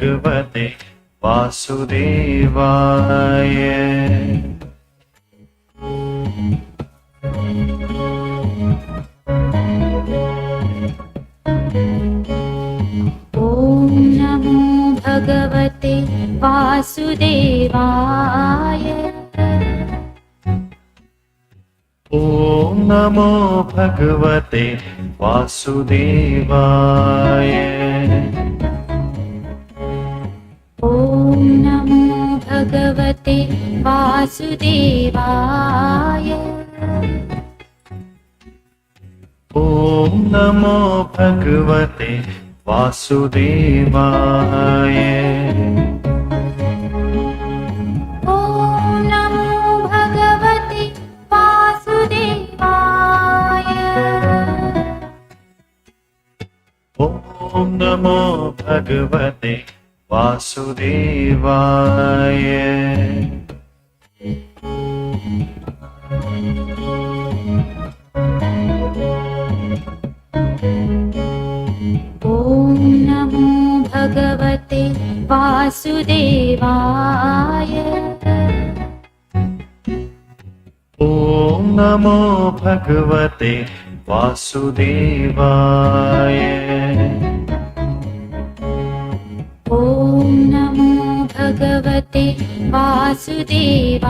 भगवते वासुदेवाय। ॐ नमो भगवते वासुदेवाय। ॐ नमो भगवते वासुदेवाय। ॐ नमो भगवते वासुदेवाय। ॐ नमो भगवते वासुदेवाय। ॐ नमो भगवते वासुदेवाय। ॐ नमो भगवते वासुदेवाय। ॐ नमो भगवते वासुदेवाय। ॐ नमो भगवते वासुदेवाय। ॐ नमो भगवते वासुदेवाय।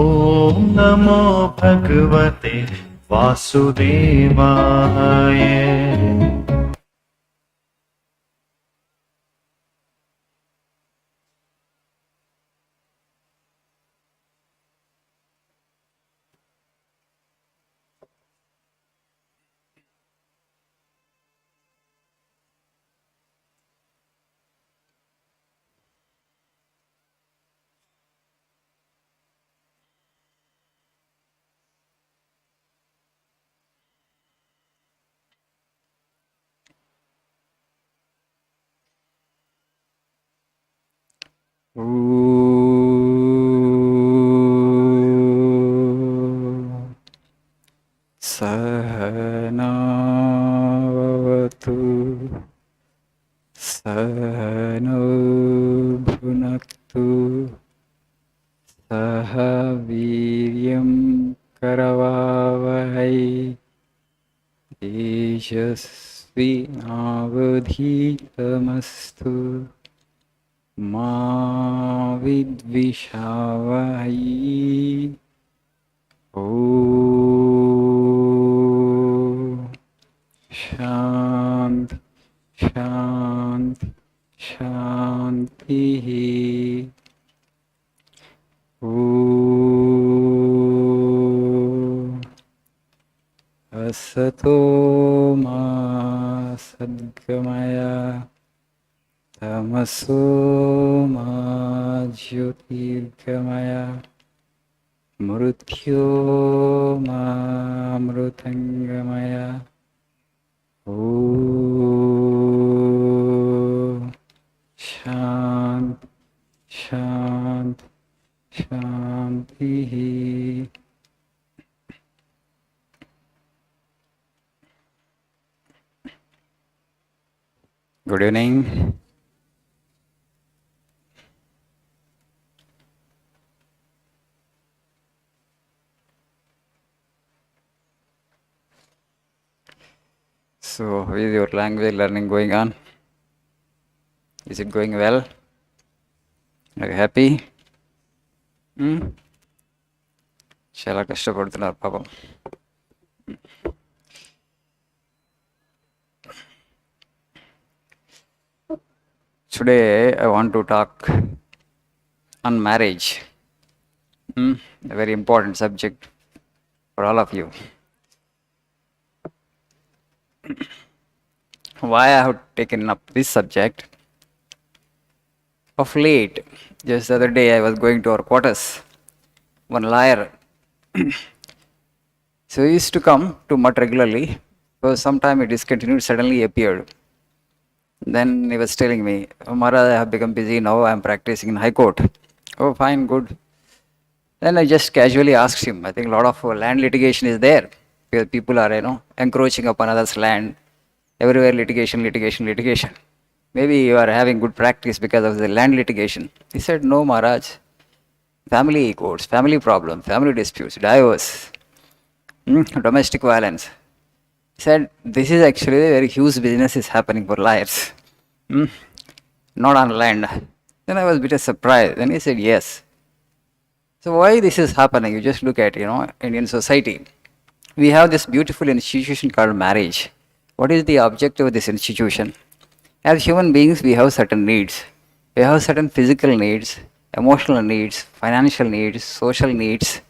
ॐ नमो भगवते वासुदेवाय। सहनावतु सहनौ भुनक्तु सह वीर्यं करवावहै तेजस्विनावधीतमस्तु मा विद्विषावहै। ॐ शान्ति शान्ति शान्तिः। ॐ असतो मा सद्गमय तमसो मा ज्योतिर्गमय मृत्योर्मामृतङ्गमय। ॐ शान्ति शान्ति शान्तिः। Good evening. So, how is your language learning going on? Is it going well? Are you happy? చాలా కష్టపడుతున్నారు పాపం. Today I want to talk on marriage. A very important subject for all of you. Why I have taken up this subject? Of late, just the other day I was going to our quarters. One lawyer, so he used to come to Mutt regularly. So sometime he discontinued, suddenly appeared. Then he was telling me, "Oh, Maharaj, I have become busy now. I am practicing in High Court." Oh, fine, good. Then I just casually asked him. I think a lot of land litigation is there, where people are, encroaching upon others' land. Everywhere litigation, litigation, litigation. Maybe you are having good practice because of the land litigation. He said, no, Maharaj. Family courts, family problems, family disputes, divorce, domestic violence. He said, this is actually a very huge business is happening for lawyers, not on land. Then I was a bit surprised. Then he said, yes. So why this is happening? You just look at, Indian society. We have this beautiful institution called marriage. What is the objective of this institution? As human beings, we have certain needs. We have certain physical needs, emotional needs, financial needs, social needs.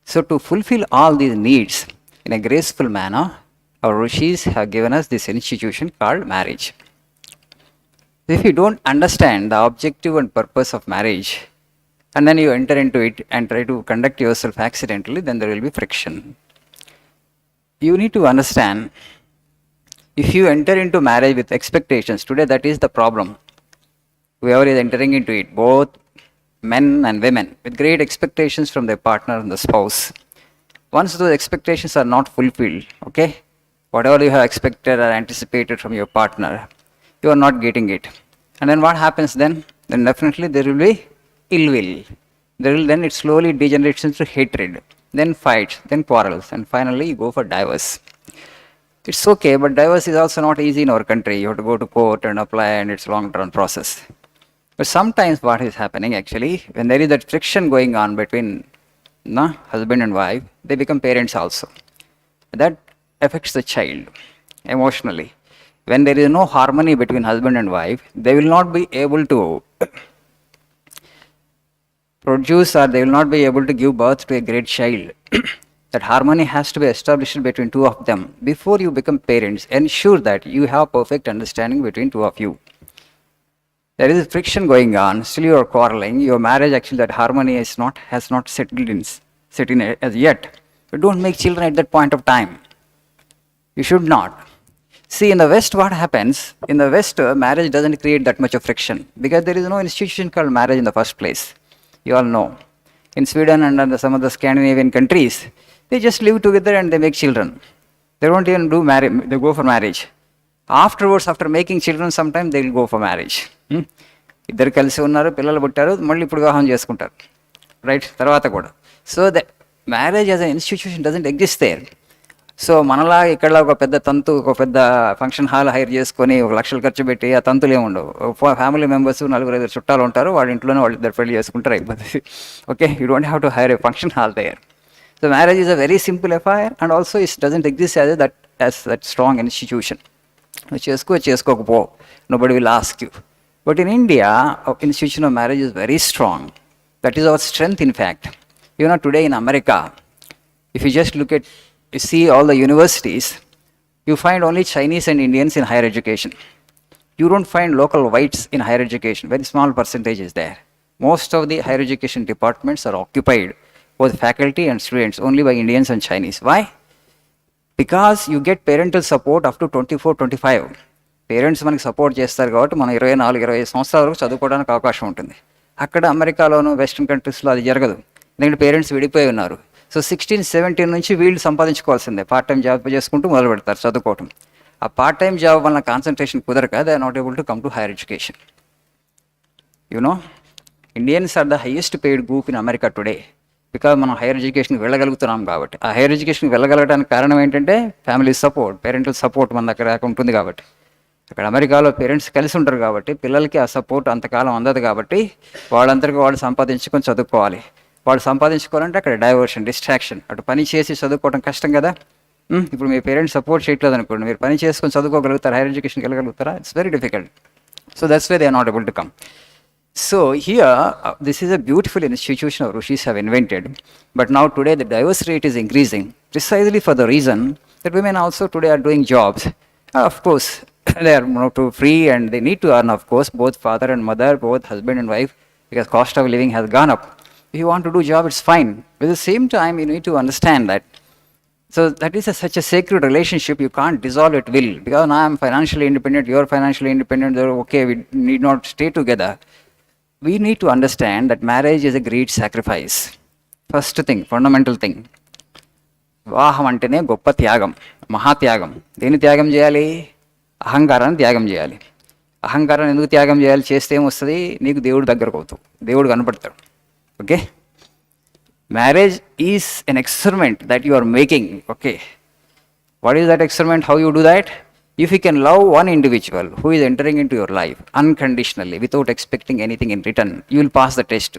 So, to fulfill all these needs in a graceful manner, our rishis have given us this institution called marriage. If you don't understand the objective and purpose of marriage, and then you enter into it and try to conduct yourself accidentally, then there will be friction. You need to understand, if you enter into marriage with expectations, today that is the problem. Whoever is entering into it, both men and women, with great expectations from their partner and the spouse. Once those expectations are not fulfilled, okay, whatever you have expected or anticipated from your partner, you are not getting it. And then what happens then? Then definitely there will be ill will. Then it slowly degenerates into hatred, then fights, then quarrels, and finally you go for divorce. It's okay, but divorce is also not easy in our country. You have to go to court and apply, and it's a long-term process. But sometimes what is happening actually, when there is that friction going on between husband and wife, they become parents also. That affects the child emotionally. When there is no harmony between husband and wife, they will not be able to produce, or they will not be able to give birth to a great child. That harmony has to be established between two of them. Before you become parents, ensure that you have perfect understanding between two of you. There is friction going on, still you are quarreling, your marriage actually, that harmony has not settled in as yet. You don't make children at that point of time. You should not. See, in the West, what happens? In the West, marriage doesn't create that much of friction because there is no institution called marriage in the first place. You all know. In Sweden and some of the Scandinavian countries, they just live together and they make children. They don't even do marriage, they go for marriage. Afterwards, after making children, sometimes they will go for marriage. ఇద్దరు కలిసి ఉన్నారు, పిల్లలు పుట్టారు, మళ్ళీ ఇప్పుడు వివాహం చేసుకుంటారు, right, తర్వాత కూడా. So the marriage as a institution doesn't exist there. So మనలా ఇక్కడ ఒక పెద్ద తంతు, ఒక పెద్ద ఫంక్షన్ హాల్ హైర్ చేసుకొని 1 లక్షలు ఖర్చు పెట్టి ఆ తంతులు ఏముండవు. ఫ్యామిలీ మెంబర్స్ 4-5 చుట్టాలు ఉంటారు, వాళ్ళ ఇంట్లోనే వాళ్ళు ఇద్దరు పెళ్లి చేసుకుంటారు, అయిపోతుంది. Okay, you don't have to hire a function hall there. So marriage is a very simple affair and also it doesn't exist as that strong institution. చేసుకోకపో, nobody will ask you. But in India, our institution of marriage is very strong. That is our strength, in fact. Today in America, if you just see all the universities, you find only Chinese and Indians in higher education. You don't find local whites in higher education. Very small percentage is there. Most of the higher education departments are occupied, both faculty and students, only by Indians and Chinese. Why? Because you get parental support up to 24-25. Parents మనకి support చేస్తారు కాబట్టి మనం 24-25 సంవత్సరాల వరకు చదువుకోవడానికి అవకాశం ఉంటుంది. అక్కడ అమెరికాలోను వెస్ట్రన్ కంట్రీస్లో అది జరగదు, ఎందుకంటే పేరెంట్స్ విడిపోయి ఉన్నారు. సో 16-17 నుంచి వీళ్ళు సంపాదించుకోవాల్సిందే, పార్ట్ టైం జాబ్ చేసుకుంటూ మొదలు పెడతారు చదువుకోవటం. ఆ పార్ట్ టైం జాబ్ వల్ల కాన్సన్ట్రేషన్ కుదరక they are not able to come to higher education. Indians are the highest paid group in America today, because మనం హైయర్ ఎడ్యుకేషన్కి వెళ్ళగలుగుతున్నాం కాబట్టి. ఆ హైయర్ ఎడ్యుకేషన్కి వెళ్ళగలగడానికి కారణం ఏంటంటే ఫ్యామిలీ సపోర్ట్, పేరెంటల్ సపోర్ట్ మన దగ్గర ఉంటుంది కాబట్టి. అక్కడ అమెరికాలో పేరెంట్స్ కలిసి ఉంటారు కాబట్టి పిల్లలకి ఆ సపోర్ట్ అంతకాలం అందదు కాబట్టి వాళ్ళందరికీ వాళ్ళు సంపాదించుకొని చదువుకోవాలి. వాళ్ళు సంపాదించుకోవాలంటే అక్కడ డైవర్షన్, డిస్ట్రాక్షన్, అటు పని చేసి చదువుకోవడం కష్టం కదా. ఇప్పుడు మీ పేరెంట్స్ సపోర్ట్ చేయట్లేదు అనుకోండి, మీరు పని చేసుకొని చదువుకోగలుగుతారు, హైయర్ ఎడ్యుకేషన్కి వెళ్ళగలుగుతారా? It's very difficult. So that's why they are not able to come. So here, this is a beautiful institution our rishis have invented. But now today the divorce rate is increasing precisely for the reason that women also today are doing jobs. Of course, they are not too free and they need to earn, of course, both father and mother, both husband and wife, because cost of living has gone up. If you want to do job, it's fine. But at the same time, you need to understand that. So that is such a sacred relationship, you can't dissolve at will. Because now I am financially independent, you are financially independent, okay, we need not stay together. We need to understand that marriage is a great sacrifice. First thing, fundamental thing. వివాహం అంటేనే గొప్ప త్యాగం, మహాత్యాగం. దేని త్యాగం చేయాలి? అహంకారాన్ని త్యాగం చేయాలి. అహంకారాన్ని ఎందుకు త్యాగం చేయాలి? చేస్తే ఏమొస్తుంది? నీకు దేవుడు దగ్గరకు అవుతావు, దేవుడు కనపడతాడు. Okay, marriage is an experiment that you are making. Okay, what is that experiment? How you do that? If you can love one individual who is entering into your life unconditionally without expecting anything in return, you will pass the test.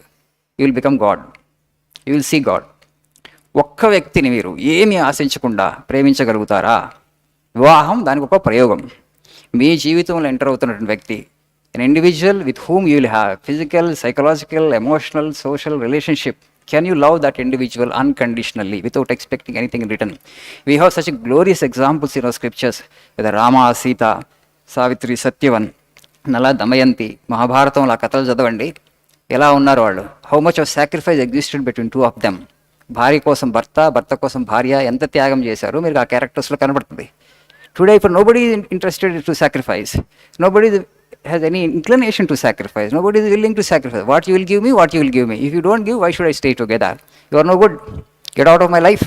You will become God. You will see God. ఒక్క వ్యక్తిని మీరు ఏమీ ఆశించకుండా ప్రేమించగలుగుతారా? వివాహం దానికి ఒక ప్రయోగం. మీ జీవితంలో ఎంటర్ అవుతున్నటువంటి వ్యక్తి, an individual with whom you will have physical, psychological, emotional, social relationship. Can you love that individual unconditionally without expecting anything in return? We have such glorious examples in our scriptures, whether Rama, Sita, Savitri, Satyavan, Nala, Damayanti, మహాభారతంలో ఆ కథలు చదవండి, ఎలా ఉన్నారు వాళ్ళు. How much of sacrifice existed between two of them. భార్య కోసం భర్త, భర్త కోసం భార్య ఎంత త్యాగం చేశారో మీరు ఆ క్యారెక్టర్స్లో కనబడుతుంది. Today, for nobody is interested to sacrifice. Nobody has any inclination to sacrifice. Nobody is willing to sacrifice. What you will give me, what you will give me. If you don't give, why should I stay together? You are no good. Get out of my life.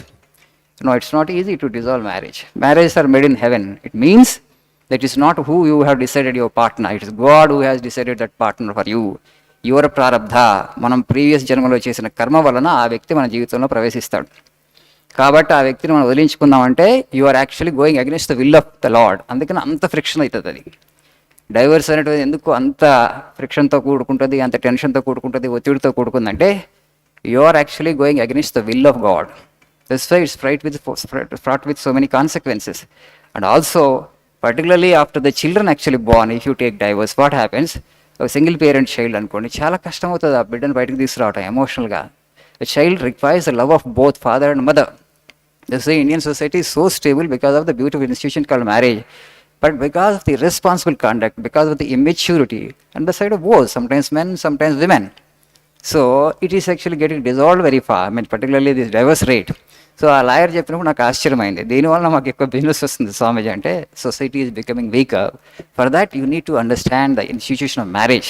No, it's not easy to dissolve marriage. Marriages are made in heaven. It means that it's not who you have decided your partner. It is God who has decided that partner for you. Your prarabdha. మనం previous జన్మలో చేసిన కర్మ వలన ఆ వ్యక్తి మన జీవితంలో ప్రవేశిస్తాడు. కాబట్టి ఆ వ్యక్తిని మనం వదిలించుకుందామంటే you are actually going against the will of the lord. అందుకని అంత ఫ్రిక్షన్ అవుతుంది. అది డైవర్స్ అనేటువంటి ఎందుకు అంత ఫ్రిక్షన్తో కూడుకుంటుంది, అంత టెన్షన్తో కూడుకుంటుంది, ఒత్తిడితో కూడుకుందంటే you are actually going against the will of God. This why it's fraught with so many consequences. And also, particularly after the children actually born, if you take divorce, what happens? ఒక single parent child అనుకోండి, చాలా కష్టం అవుతుంది ఆ బిడ్డను బయటకు తీసుకురావటం ఎమోషనల్గా. A child requires the love of both father and mother. They say Indian society is so stable because of the beautiful institution called marriage, but because of the irresponsible conduct, because of the immaturity, and the side of both, sometimes men, sometimes women. So it is actually getting dissolved very far. I mean, particularly this divorce rate. So ఆ lawyer చెప్పినప్పుడు నాకు ఆశ్చర్యమైంది, దీనివల్ల మాకు ఎక్కువ business వస్తుంది స్వామీజీ అంటే, society is becoming weaker. For that you need to understand the institution of marriage.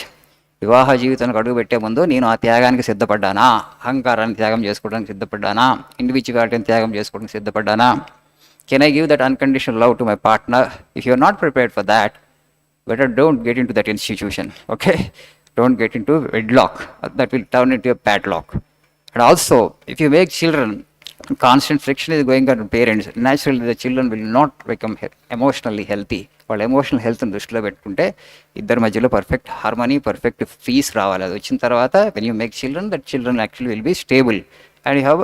వివాహ జీవితానికి అడుగు పెట్టే ముందు నేను ఆ త్యాగానికి సిద్ధపడ్డానా, అహంకారాన్ని త్యాగం చేసుకోవడానికి సిద్ధపడ్డానా, ఇండివిజువాలిటీని త్యాగం చేసుకోవడానికి సిద్ధపడ్డానా, can I give that unconditional love to my partner? If you are not prepared for that, better don't get into that institution. Okay, don't get into wedlock. That will turn into a padlock. And also, if you make children, constant friction is going on with parents, naturally the children will not become emotionally healthy. వాళ్ళ emotional హెల్త్ని దృష్టిలో పెట్టుకుంటే ఇద్దరి మధ్యలో perfect harmony, perfect piece రావాలి. అది వచ్చిన తర్వాత when you make children, that children actually will be stable and you have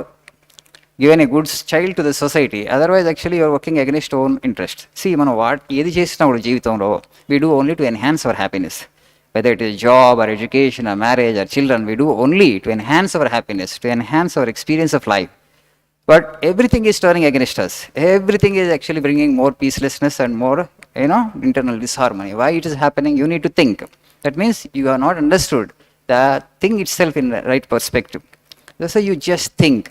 given a good child to the society. Otherwise actually you're working against own interest. మనం ఏది చేసినప్పుడు జీవితంలో we do only to enhance our happiness. whether it is job or education or marriage or children, we do only to enhance our happiness, to enhance our experience of life. But everything is turning against us. Everything is actually bringing more peacelessness and more, internal disharmony. Why it is happening? You need to think. That means you have not understood the thing itself in the right perspective. That's why you just think.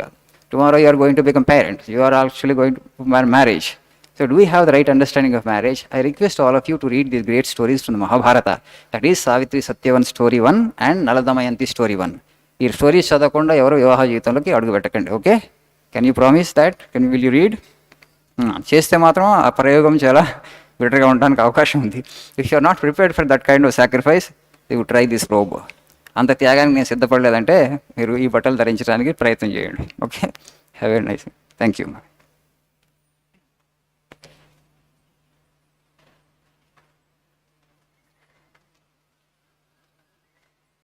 Tomorrow you are going to become parents. You are actually going to marriage. So do we have the right understanding of marriage? I request all of you to read these great stories from the Mahabharata. That is Savitri Satyavan story 1 and Nala Damayanti story 1. ఈ stories చదవకుండా ఎవరు వివాహ జీవితంలోకి అడుగు పెట్టకండి. Okay, can you promise that? Will you read? చేస్తే మాత్రం ఆ ప్రయోగం చాలా బెటర్గా ఉండడానికి అవకాశం ఉంది. If you are not prepared for that kind of sacrifice, you try this robe. అంత త్యాగానికి నేను సిద్ధపడలేదంటే మీరు ఈ బట్టలు ధరించడానికి ప్రయత్నం చేయండి. Okay, have a nice. Thank you.